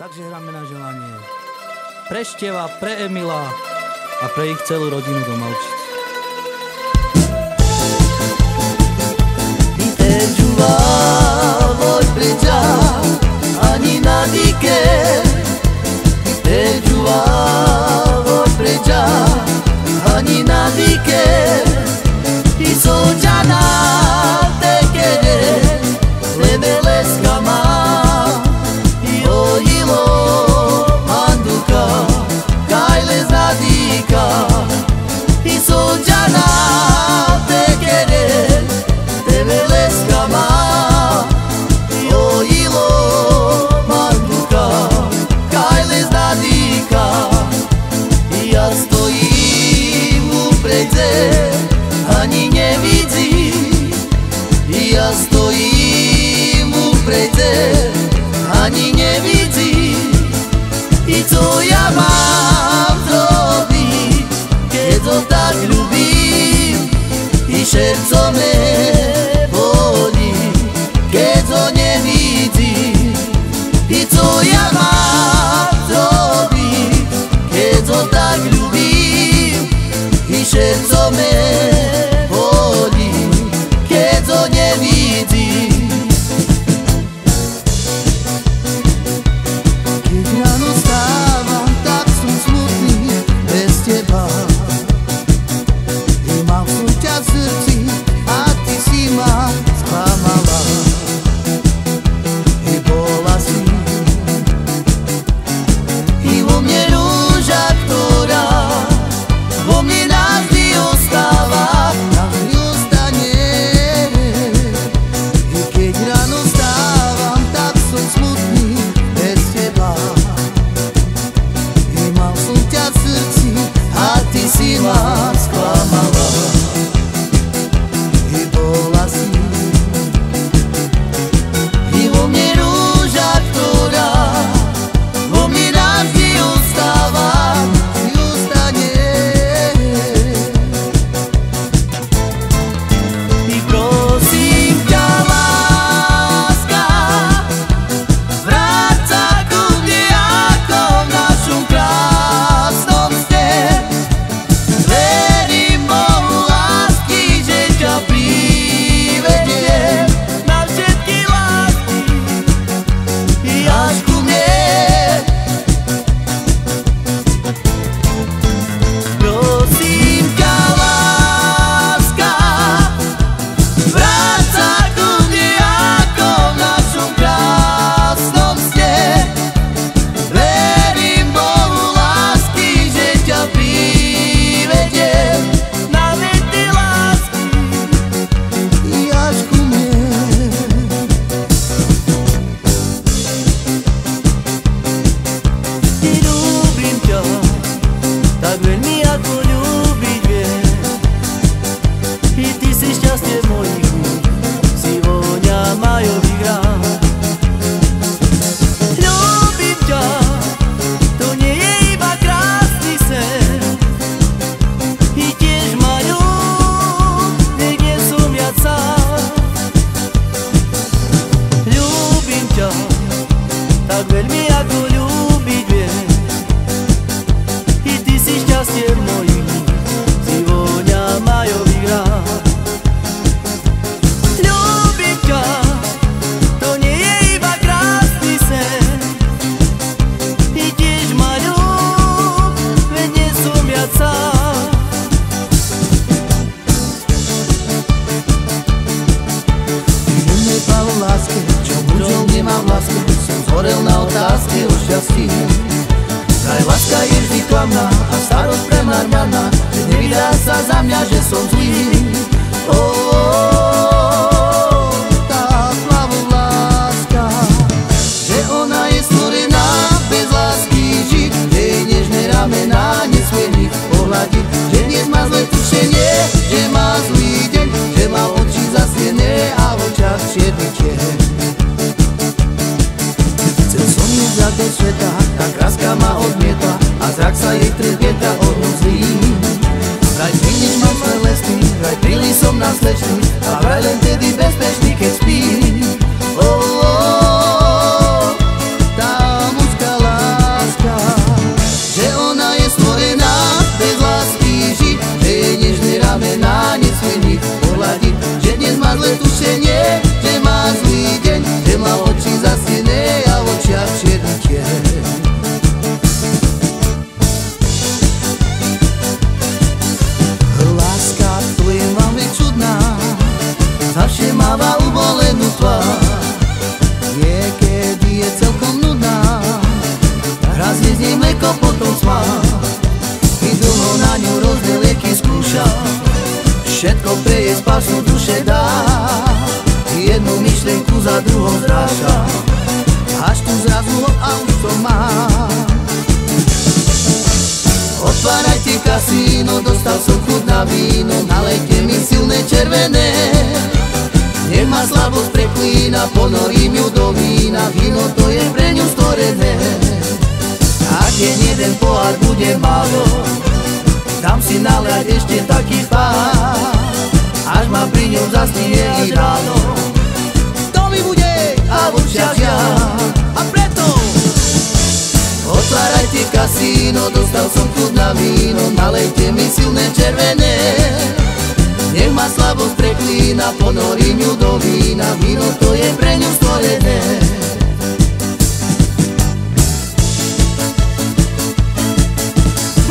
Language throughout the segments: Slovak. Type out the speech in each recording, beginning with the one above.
Takže hráme na želanie. Pre Števa, pre Emila a pre ich celú rodinu do Malčic. Voi pleca ani nadike Tegiuva voi pleca ani nadike Isojana te kere Lemeles kama Ilo manduka Kailes nadika Isojana te kere Lemeles kama Ja stojím uprede, ani nevidím. Ja stojím uprede, ani nevidím. I co ja mám zrobiť, keď to tak ľubím? I šerco me bolí, keď to nevidím. I co ja mám zrobiť, keď to tak ľubím? I šerco me bolí, keď to nevidím. Keď ráno stávam, tak som smutný bez teba. I mám som ťa v srdci a ty si ma sklamala. I bola si i vo mne rúža, ktorá vo mne navždy ostáva, navždy ostane. I keď ráno stávam, tak som smutný bez teba. I mal som ťa v srdci a ty si ma sklamala. I bola si i vo mne rúža, ktorá vo mne navždy ostáva, navždy ostane. I prosím ťa, láska, vráť sa ku mne ako v našom krásnom sne. Verím Bohu lásky, že ťa privedie na všetky lásky i až ku mne. Prosím ťa, láska, vráť sa ku mne ako v našom krásnom sne. Verím Bohu lásky, že ťa privedie na všetky lásky i až ku mne. I ľúbim ťa tak veľmi, ako ľúbiť viem. I ty si šťastie mojich dní, si vôňa majových rán. Ľúbim ťa, to nie je iba krásny sen. I tiež ma ľúb, nech nie som ja sám. Ľúbim ťa tak veľmi, ako ľúbiť viem. I ty si šťastie mojich dní, si vôňa majových rán. Ľúbim ťa, to nie je iba krásny sen. I tiež ma ľúb, veď nie som ja sám. Nepalo láske, čo ľuďom nemá v láske. Som zhorel na otázky o šťastí. Vraj láska je vždy klamná a starosť premárňaná, že nevydá sa za mňa, že som zlý. Tá plavoláska, že ona je stvorená bez lásky žiť, že jej nežné ramená nesmie nik pohľadiť, že dnes má zlé tušenie, že má zlý deň, že má oči zasvietené a v očiach čierny tieň. Chcel som ísť za do sveta, tá kráska ma odmietla a zrak sa jej trh vietra odnúzlí. Vraj zvýniš mám svoje lesný všetko pre jej spasu duše dá. Jednu myšlienku za druhou zráša, až tu zrazu ho auto má. Otvárajte kasíno, dostal som chuť na víno, nalejte mi silné červené. Nech ma slabosť preklína, ponorím ju do vína, víno to je pre ňu stvorené. Ak deň jeden pohár bude málo, dám si naliať ešte taký pár, až ma pri ňom zasnie i ráno. To mi bude a určia žiaľ. A preto otvárajte kasíno, dostal som chuť na víno, nalejte mi silné červené. Nech ma slabosť preklína, ponorím ju do vína, víno to je pre ňu stvorené.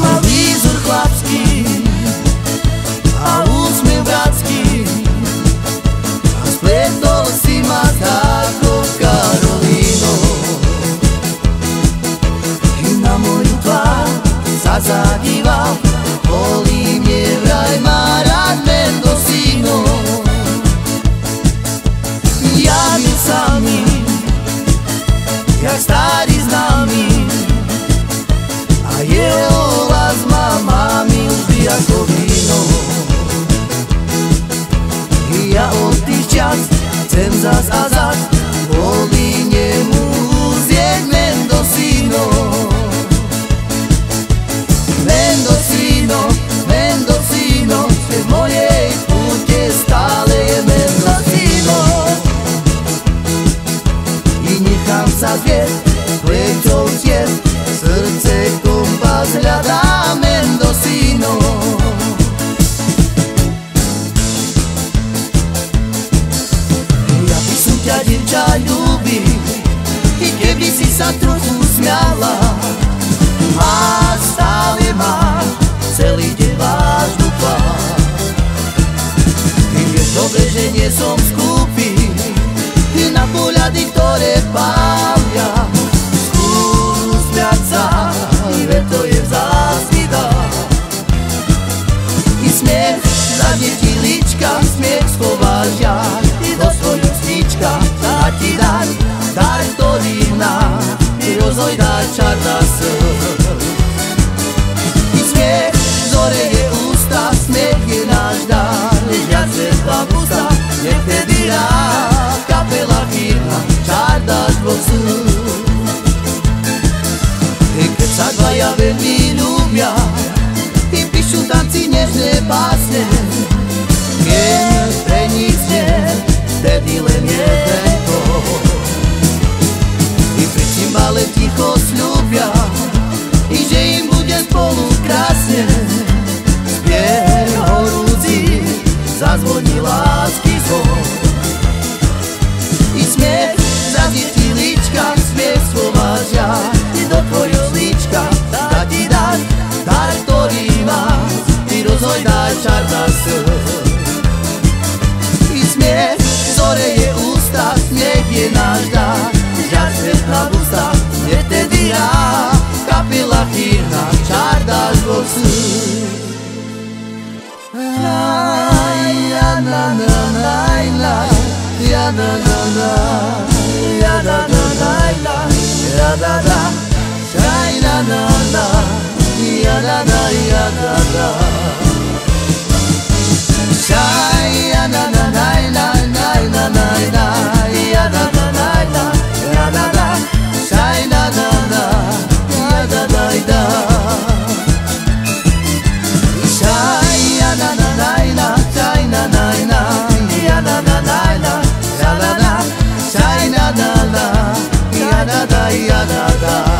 Má výzor chlapský a úsmev bratský, a spletol si ma takou Karolínou. I na moju tvár sa zadíval, bolí mne vraj má rád Mendocino. Javil sa mi, jak starý známy, a jeho hlas ma mámi vždy ako víno. I ja od tých čas chcem zas a zas kvôli nemu zjeť Mendocino. Mendocino, Mendocino, v mojej púte stále je Mendocino. I nechám sa zvieť, plečou zjesť, srdce kompas hľadá Mendocino. Ja by som ťa, dievča, ľúbil, i keby si sa trochu smiala, a stále máš celý deň vážnu tvár. Ty vieš dobre, že nie som skúpy na pohľady, ktoré pália. Skús smiať sa, veď to je vzácny dar. I smiech zadne ti líčka, smiech schováš žiaľ, i do svojho stíčka dá ti dar, dar, ktorý nás rozhojdá čar na srdc. I smiech zoreje ústa, smiech je náš dar, viac svetla v ústa, nech vtedy rád kapela chýrna, čar dáš vo srdc. I keď sa dvaja veľmi ľúbia, i píšu tanci nežné básne, keď pre nich znie vtedy len jeden tón. I pri cymbale ticho sľúbia, i že im bude spolu krásne. Spiev horúci zazvoní lásky zvon. I smiech zaznie ti líčka, smiech schováš žiaľ, i do tvojho líčka dá ti dar, dar, ktorý vás ty rozhojdá čar na srdc. I smiech zoreje ústa, smiech je náš dar, žiaľ svetla v ústa, je tedy rád kapela chýrna, čar dáš vo srdc. Ja na na na na, ja na na na, ja na na na na, ja na na, ja na na na, ja na na, ja na na. Ja na na na na na na na na, ja na na na na, ja na na, ja na na na, ja na na na. Ja na na na na, ja na na na, ja na na na na, ja na na, ja na na na, ja na na, ja na na.